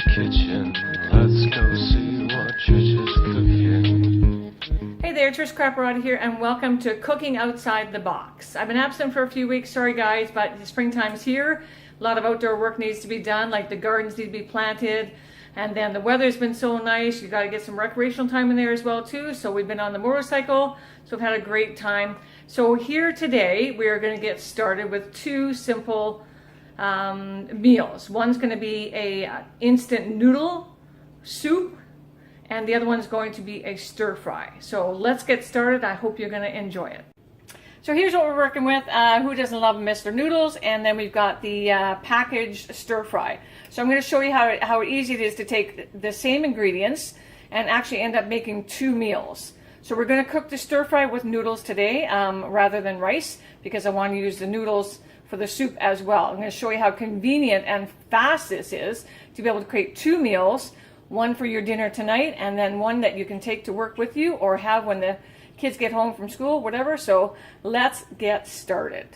the kitchen. Let's go see what Trisha's cooking. Hey there, Trish Crapperod here, and welcome to Cooking Outside the Box. I've been absent for a few weeks, sorry guys, but the springtime's here. A lot of outdoor work needs to be done, like the gardens need to be planted, and then the weather's been so nice, you got to get some recreational time in there as well too. So we've been on the motorcycle, so we've had a great time. So here today, we are going to get started with two simple meals. One's going to be a instant noodle soup, and the other one's going to be a stir fry. So let's get started. I hope you're going to enjoy it. So here's what we're working with. Who doesn't love Mr. Noodles? And then we've got the packaged stir fry. So I'm going to show you how easy it is to take the same ingredients and actually end up making two meals. So we're going to cook the stir fry with noodles today rather than rice, because I want to use the noodles for the soup as well. I'm going to show you how convenient and fast this is to be able to create two meals, one for your dinner tonight and then one that you can take to work with you or have when the kids get home from school, whatever. So let's get started.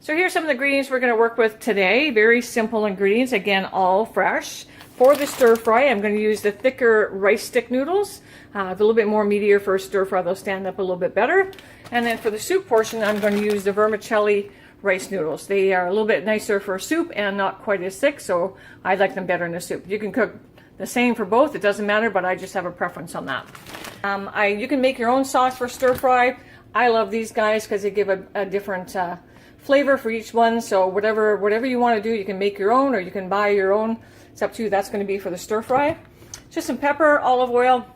So here's some of the ingredients we're going to work with today. Very simple ingredients, again, all fresh. For the stir fry, I'm going to use the thicker rice stick noodles. A little bit more meatier for a stir fry, they'll stand up a little bit better. And then for the soup portion, I'm going to use the vermicelli rice noodles. They are a little bit nicer for soup and not quite as thick, so I like them better in the soup. You can cook the same for both, it doesn't matter, but I just have a preference on that. You can make your own sauce for stir fry. I love these guys because they give a different flavor for each one, so whatever you want to do, you can make your own or you can buy your own. It's up to you. That's going to be for the stir fry. Just some pepper, olive oil.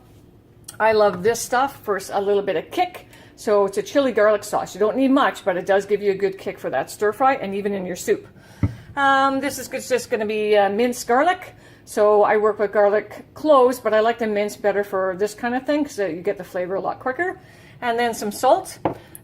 I love this stuff for a little bit of kick. So it's a chili garlic sauce. You don't need much, but it does give you a good kick for that stir fry and even in your soup. This is just going to be minced garlic. So I work with garlic cloves, but I like them minced better for this kind of thing because you get the flavor a lot quicker. And then some salt.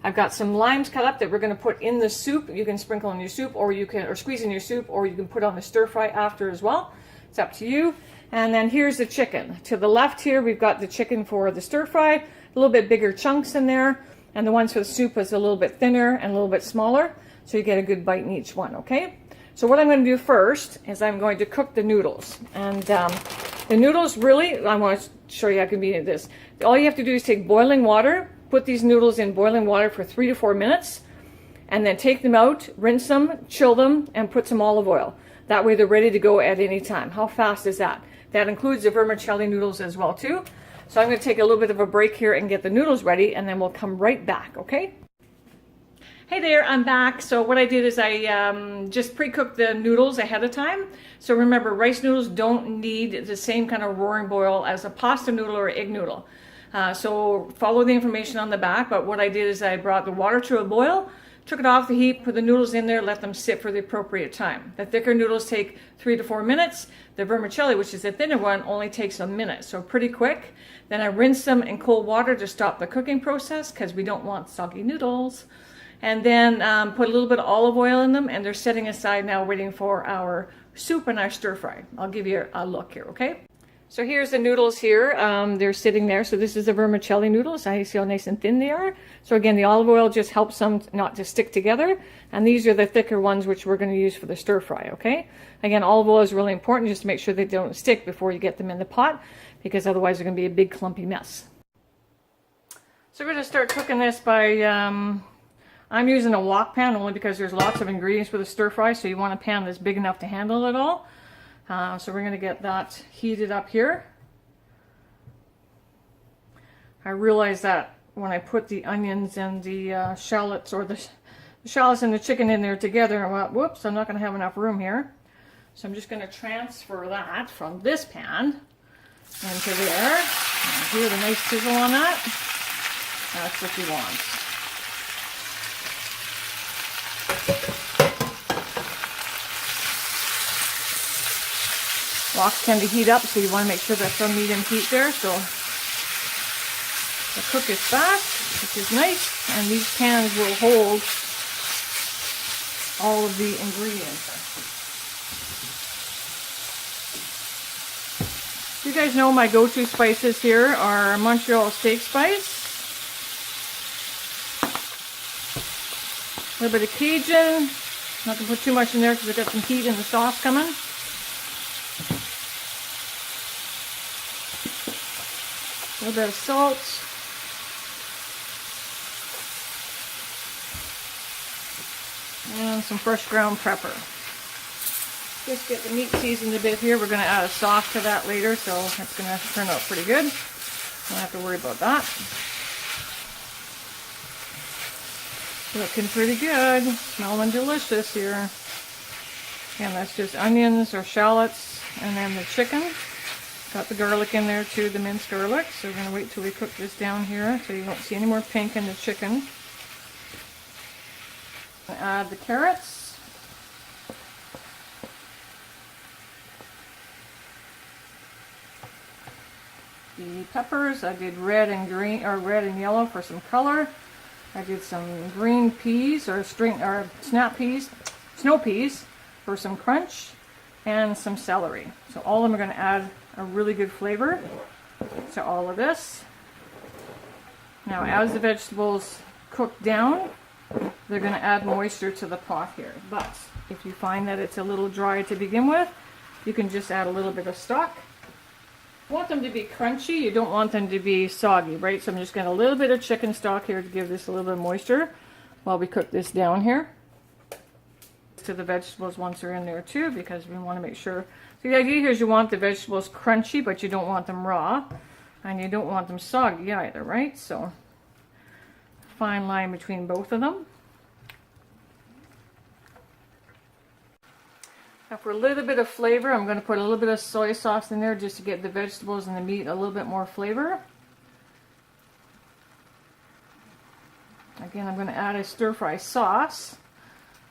I've got some limes cut up that we're going to put in the soup. You can sprinkle in your soup, or squeeze in your soup, or you can put on the stir fry after as well. It's up to you. And then here's the chicken. To the left here, we've got the chicken for the stir fry. A little bit bigger chunks in there. And the ones for the soup is a little bit thinner and a little bit smaller. So you get a good bite in each one, okay? So what I'm going to do first is I'm going to cook the noodles. And the noodles really, I want to show you how convenient it is. All you have to do is take boiling water, put these noodles in boiling water for 3 to 4 minutes, and then take them out, rinse them, chill them, and put some olive oil. That way they're ready to go at any time. How fast is that? That includes the vermicelli noodles as well too. So I'm going to take a little bit of a break here and get the noodles ready, and then we'll come right back, okay? Hey there, I'm back. So what I did is I just pre-cooked the noodles ahead of time. So remember, rice noodles don't need the same kind of roaring boil as a pasta noodle or egg noodle. So follow the information on the back, but what I did is I brought the water to a boil, took it off the heat, put the noodles in there, let them sit for the appropriate time. The thicker noodles take 3 to 4 minutes. The vermicelli, which is the thinner one, only takes a minute, so pretty quick. Then I rinse them in cold water to stop the cooking process because we don't want soggy noodles. And then put a little bit of olive oil in them, and they're setting aside now waiting for our soup and our stir fry. I'll give you a look here, okay? So here's the noodles here. They're sitting there. So this is the vermicelli noodles. I see how nice and thin they are. So again, the olive oil just helps them not to stick together. And these are the thicker ones, which we're going to use for the stir fry, okay? Again, olive oil is really important just to make sure they don't stick before you get them in the pot, because otherwise they're going to be a big clumpy mess. So we're going to start cooking this by... I'm using a wok pan only because there's lots of ingredients for the stir fry, so you want a pan that's big enough to handle it all. So we're going to get that heated up here. I realized that when I put the onions and the shallots, or the shallots and the chicken in there together, I went, whoops, I'm not going to have enough room here. So I'm just going to transfer that from this pan into there. And hear the nice sizzle on that. That's what you want. Woks tend to heat up, so you want to make sure that's on medium heat there. So the cook is fast, which is nice, and these pans will hold all of the ingredients. You guys know my go-to spices here are Montreal steak spice, a little bit of Cajun. Not going to put too much in there because I've got some heat in the sauce coming. A little bit of salt. And some fresh ground pepper. Just get the meat seasoned a bit here. We're going to add a sauce to that later, so it's going to turn out pretty good. Don't have to worry about that. Looking pretty good. Smelling delicious here. And that's just onions or shallots, and then the chicken. Got the garlic in there too, the minced garlic. So we're going to wait till we cook this down here so you won't see any more pink in the chicken. Add the carrots. The peppers, I did red and green, or red and yellow for some color. I did some green peas or snap peas, snow peas for some crunch, and some celery. So all of them are going to add a really good flavor to all of this. Now as the vegetables cook down, they're going to add moisture to the pot here. But if you find that it's a little dry to begin with, you can just add a little bit of stock. You want them to be crunchy, you don't want them to be soggy, right? So I'm just getting a little bit of chicken stock here to give this a little bit of moisture while we cook this down here. To the vegetables once they're in there too, because we want to make sure. So the idea here is you want the vegetables crunchy, but you don't want them raw, and you don't want them soggy either, right? So fine line between both of them. Now for a little bit of flavor, I'm going to put a little bit of soy sauce in there just to get the vegetables and the meat a little bit more flavor. Again, I'm going to add a stir-fry sauce,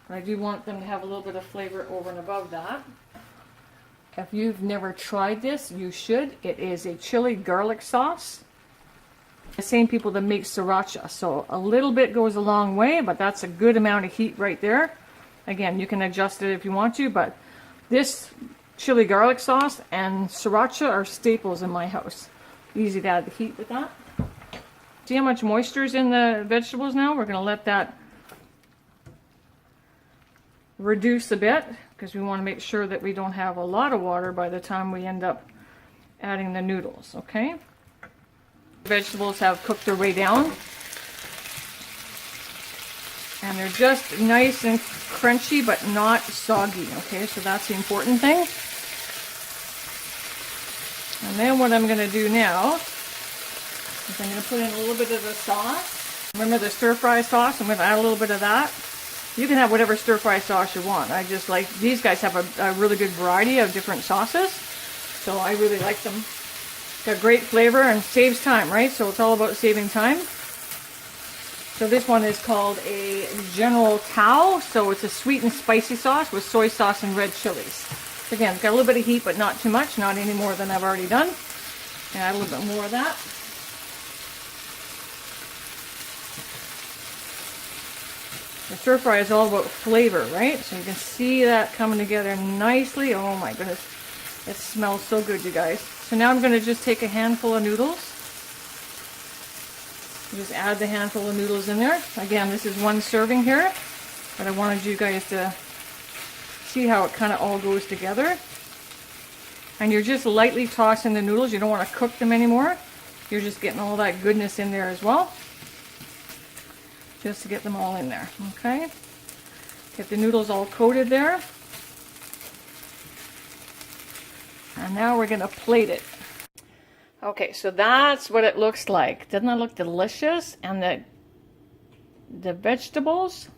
but I do want them to have a little bit of flavor over and above that. If you've never tried this, you should. It is a chili garlic sauce. The same people that make sriracha, so a little bit goes a long way, but that's a good amount of heat right there. Again, you can adjust it if you want to, but this chili garlic sauce and sriracha are staples in my house. Easy to add the heat with that. See how much moisture is in the vegetables now? We're going to let that reduce a bit because we want to make sure that we don't have a lot of water by the time we end up adding the noodles, okay? Vegetables have cooked their way down, and they're just nice and crunchy but not soggy, okay? So that's the important thing. And then what I'm going to do now is I'm going to put in a little bit of the sauce. Remember the stir-fry sauce? I'm going to add a little bit of that. You can have whatever stir-fry sauce you want. I just like, these guys have a really good variety of different sauces, so I really like them. Got great flavor and saves time, right? So it's all about saving time. So this one is called a General Tao. So it's a sweet and spicy sauce with soy sauce and red chilies. Again, it's got a little bit of heat, but not too much, not any more than I've already done. And add a little bit more of that. The stir fry is all about flavor, right? So you can see that coming together nicely. Oh my goodness, it smells so good, you guys. So now I'm going to just take a handful of noodles. Just add the handful of noodles in there. Again, this is one serving here, but I wanted you guys to see how it kind of all goes together. And you're just lightly tossing the noodles. You don't want to cook them anymore. You're just getting all that goodness in there as well. Just to get them all in there, okay? Get the noodles all coated there. And now we're going to plate it. Okay, so that's what it looks like. Doesn't that look delicious? And the vegetables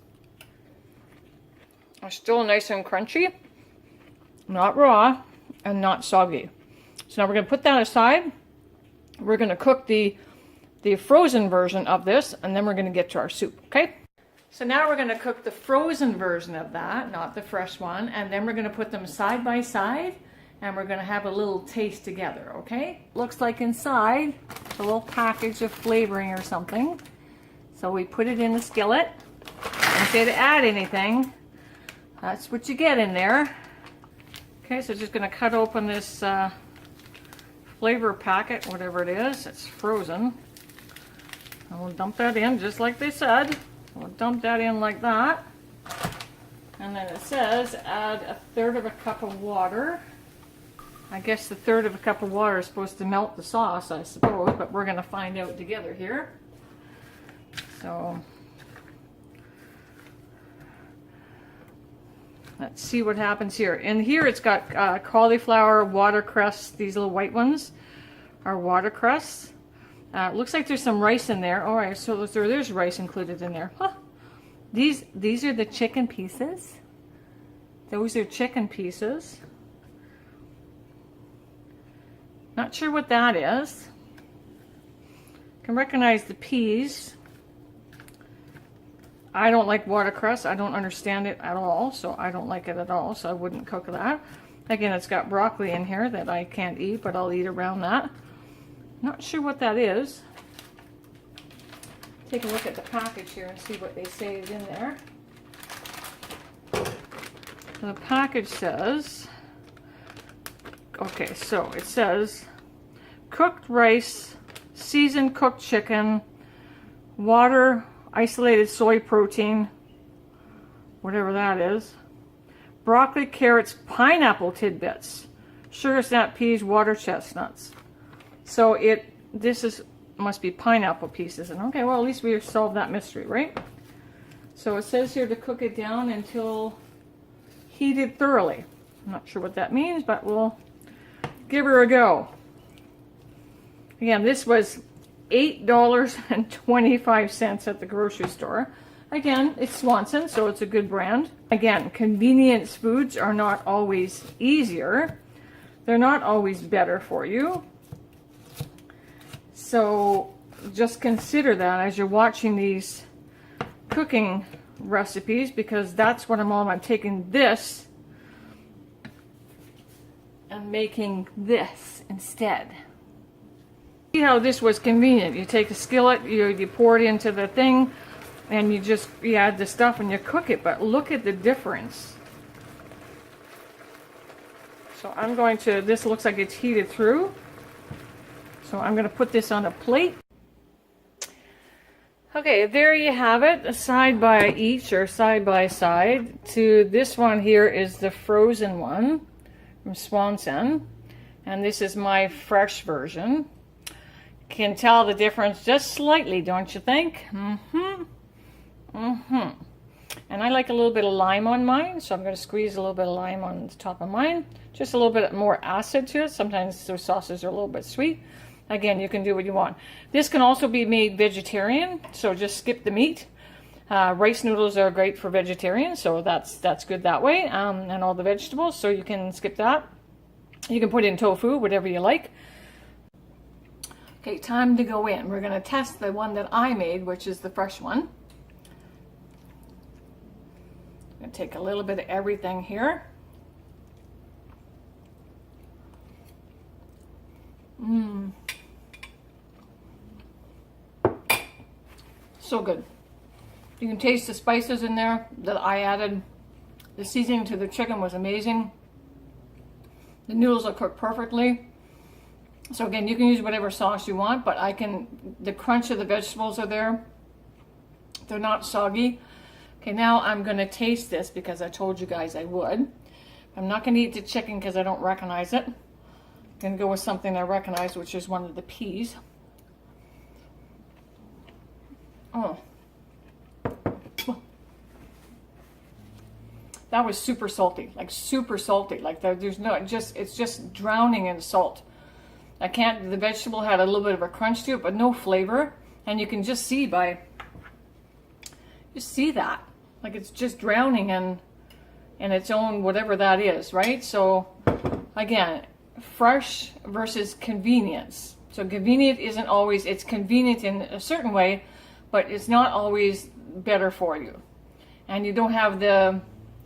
are still nice and crunchy, not raw, and not soggy. So now we're going to put that aside. We're going to cook the frozen version of this, and then we're going to get to our soup, okay? So now we're going to cook the frozen version of that, not the fresh one, and then we're going to put them side by side, and we're going to have a little taste together, okay? Looks like inside a little package of flavoring or something. So we put it in the skillet. Don't say to add anything. That's what you get in there. Okay, so just going to cut open this flavor packet, whatever it is. It's frozen. And we'll dump that in just like they said. We'll dump that in like that. And then it says add 1/3 of a cup of water. I guess the 1/3 of a cup of water is supposed to melt the sauce, I suppose. but we're gonna find out together here. So let's see what happens here. In here it's got cauliflower, watercress. These little white ones are watercress. It looks like there's some rice in there. All right, so there's rice included in there. Huh. These are the chicken pieces. Those are chicken pieces. Not sure what that is. Can recognize the peas. I don't like watercress. I don't understand it at all, so I don't like it at all, so I wouldn't cook that. Again, it's got broccoli in here that I can't eat, but I'll eat around that. Not sure what that is. Take a look at the package here and see what they say is in there. The package says, okay, so it says cooked rice, seasoned cooked chicken, water, isolated soy protein, whatever that is, broccoli, carrots, pineapple tidbits, sugar snap peas, water chestnuts. So this must be pineapple pieces. And okay, well, at least we solved that mystery, right? So it says here to cook it down until heated thoroughly. I'm not sure what that means, but we'll give her a go. Again, this was $8.25 at the grocery store. Again, it's Swanson, so it's a good brand. Again, convenience foods are not always easier. They're not always better for you. So just consider that as you're watching these cooking recipes, because that's what I'm all about. I'm taking this and making this instead. See how this was convenient. You take a skillet, you pour it into the thing, and you add the stuff and you cook it. But look at the difference. So I'm going to, this looks like it's heated through. So I'm going to put this on a plate. Okay, there you have it, side by each or side by side. To this one here is the frozen one from Swanson, and this is my fresh version. Can tell the difference just slightly, don't you think? And I like a little bit of lime on mine, so I'm going to squeeze a little bit of lime on the top of mine. Just a little bit more acid to it. Sometimes those sauces are a little bit sweet. Again, you can do what you want. This can also be made vegetarian, so just skip the meat. Rice noodles are great for vegetarians, so that's good that way, and all the vegetables, so you can skip that. You can put in tofu, whatever you like. Okay, time to go in. We're going to test the one that I made, which is the fresh one. I'm going to take a little bit of everything here. So good. You can taste the spices in there that I added. The seasoning to the chicken was amazing. The noodles are cooked perfectly. So again, you can use whatever sauce you want, but the crunch of the vegetables are there. They're not soggy. Okay, now I'm going to taste this because I told you guys I would. I'm not going to eat the chicken because I don't recognize it. I'm going to go with something I recognize, which is one of the peas. Oh. That was super salty, like super salty. Like there's no, it's just drowning in salt. The vegetable had a little bit of a crunch to it, but no flavor. And you can just see that. Like it's just drowning in its own whatever that is, right? So again, fresh versus convenience. So convenient isn't always, it's convenient in a certain way, but it's not always better for you. And you don't have the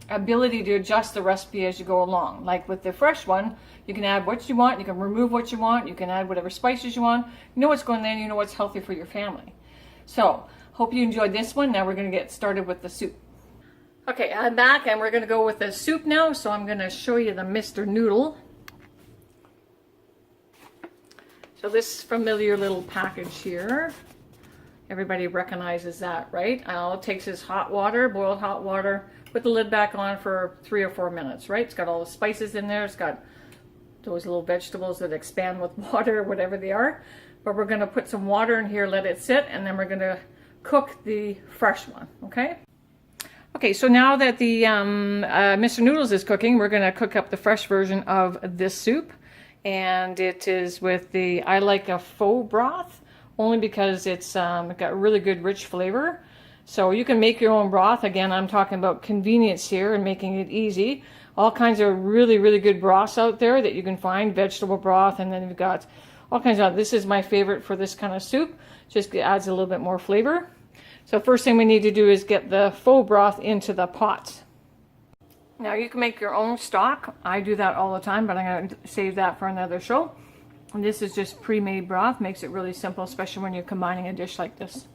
ability to adjust the recipe as you go along. Like with the fresh one, you can add what you want, you can remove what you want, you can add whatever spices you want. You know what's going there, you know what's healthy for your family. So, hope you enjoyed this one. Now we're going to get started with the soup. Okay, I'm back and we're going to go with the soup now. So I'm going to show you the Mr. Noodle. So this familiar little package here, everybody recognizes that, right? All it takes is hot water, boiled hot water, put the lid back on for 3 or 4 minutes, right? It's got all the spices in there. It's got those little vegetables that expand with water, whatever they are. but we're going to put some water in here, let it sit, and then we're going to cook the fresh one, okay? Okay, so now that the Mr. Noodles is cooking, we're going to cook up the fresh version of this soup. And it is with the, I like a faux broth, only because it's got really good rich flavor. So you can make your own broth. Again, I'm talking about convenience here and making it easy. All kinds of really, really good broths out there that you can find, vegetable broth, and then you've got all kinds of, this is my favorite for this kind of soup. Just adds a little bit more flavor. So first thing we need to do is get the faux broth into the pot. Now you can make your own stock. I do that all the time, but I'm going to save that for another show. And this is just pre-made broth. Makes it really simple, especially when you're combining a dish like this.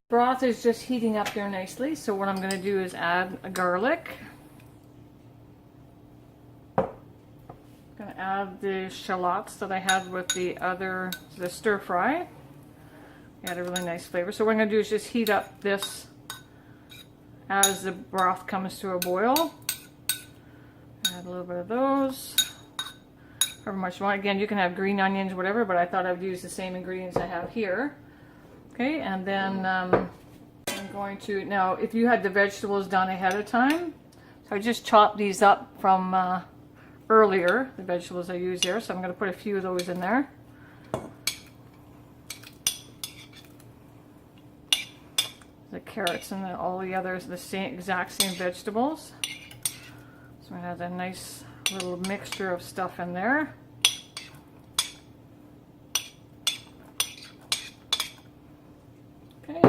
Broth is just heating up there nicely. So what I'm going to do is add a garlic. I'm going to add the shallots that I had with the stir fry. Add a really nice flavor. So what I'm going to do is just heat up this as the broth comes to a boil. Add a little bit of those. However much you want. Again, you can have green onions, whatever, but I thought I would use the same ingredients I have here. Okay, and then I'm going to, now if you had the vegetables done ahead of time, so I just chopped these up from earlier, the vegetables I used there, so I'm going to put a few of those in there. The carrots and all the others, the same exact same vegetables. So it has a nice little mixture of stuff in there. Okay,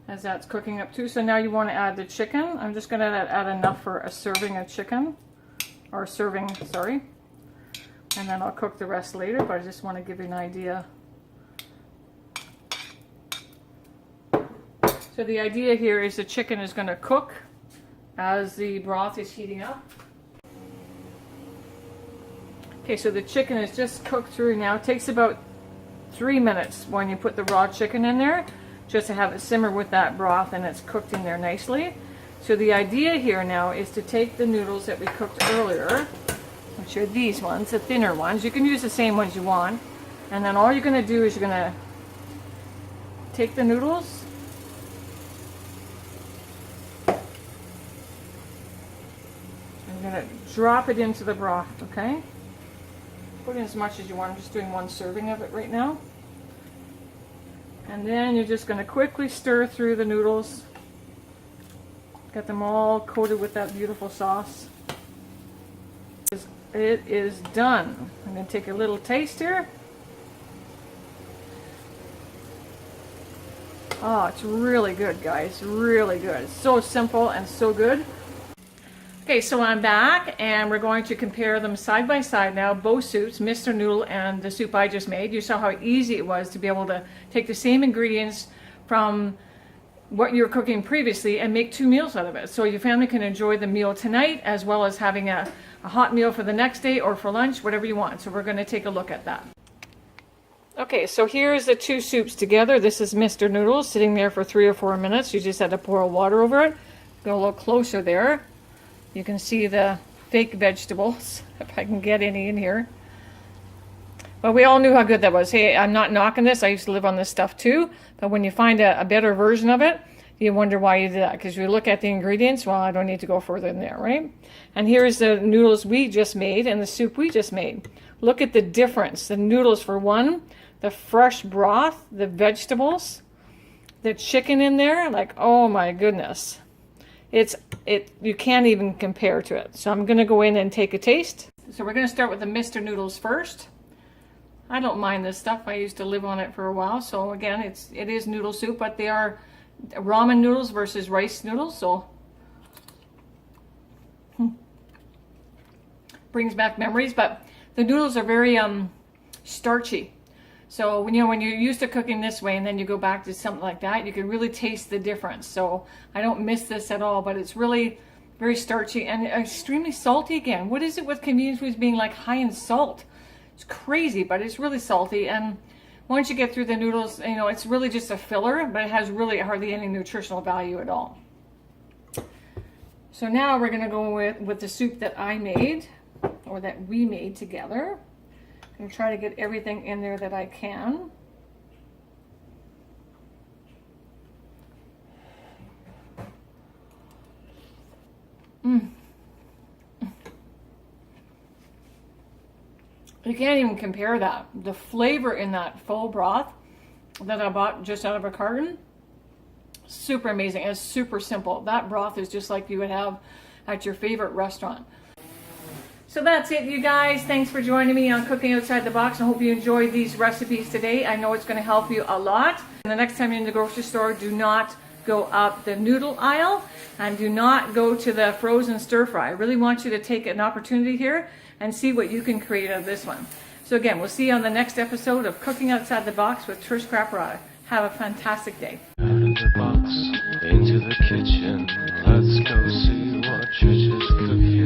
as that's cooking up too. So now you want to add the chicken. I'm just going to add enough for a serving of chicken, or serving, sorry. And then I'll cook the rest later, but I just want to give you an idea. So the idea here is the chicken is going to cook as the broth is heating up. Okay, so the chicken is just cooked through now. It takes about 3 minutes when you put the raw chicken in there, just to have it simmer with that broth, and it's cooked in there nicely. So the idea here now is to take the noodles that we cooked earlier, which are these ones, the thinner ones. You can use the same ones you want. And then all you're going to do is you're going to take the noodles, I'm going to drop it into the broth, okay? Put in as much as you want. I'm just doing one serving of it right now. And then you're just going to quickly stir through the noodles. Get them all coated with that beautiful sauce. It is done. I'm going to take a little taste here. Oh, it's really good, guys. Really good. It's so simple and so good. Okay, so I'm back, and we're going to compare them side by side now, both soups, Mr. Noodle and the soup I just made. You saw how easy it was to be able to take the same ingredients from what you were cooking previously and make 2 meals out of it. So your family can enjoy the meal tonight as well as having a hot meal for the next day or for lunch, whatever you want. So we're going to take a look at that. Okay, so here's the 2 soups together. This is Mr. Noodle sitting there for 3 or 4 minutes. You just had to pour water over it. Go a little closer there. You can see the fake vegetables, if I can get any in here. But we all knew how good that was. Hey, I'm not knocking this. I used to live on this stuff too. But when you find a better version of it, you wonder why you did that. Because you look at the ingredients, well, I don't need to go further than there, right? And here's the noodles we just made and the soup we just made. Look at the difference. The noodles, for one, the fresh broth, the vegetables, the chicken in there, like, oh my goodness. You can't even compare to it. So I'm going to go in and take a taste. So we're going to start with the Mr. Noodles first. I don't mind this stuff. I used to live on it for a while. So again, it is noodle soup, but they are ramen noodles versus rice noodles. So brings back memories, but the noodles are very starchy. So when you're used to cooking this way and then you go back to something like that, you can really taste the difference. So I don't miss this at all, but it's really very starchy and extremely salty again. What is it with convenience foods being like high in salt? It's crazy, but it's really salty. And once you get through the noodles, it's really just a filler, but it has really hardly any nutritional value at all. So now we're going to go with the soup that I made, or that we made together. and try to get everything in there that I can. You can't even compare that. The flavor in that full broth that I bought just out of a carton, super amazing. It's super simple. That broth is just like you would have at your favorite restaurant. So that's it, you guys. Thanks for joining me on Cooking Outside the Box. I hope you enjoyed these recipes today. I know it's going to help you a lot. And the next time you're in the grocery store, do not go up the noodle aisle and do not go to the frozen stir fry. I really want you to take an opportunity here and see what you can create out of this one. So again, we'll see you on the next episode of Cooking Outside the Box with Trish Craparata. Have a fantastic day. Out of the box, into the kitchen. Let's go see what Trish is cooking.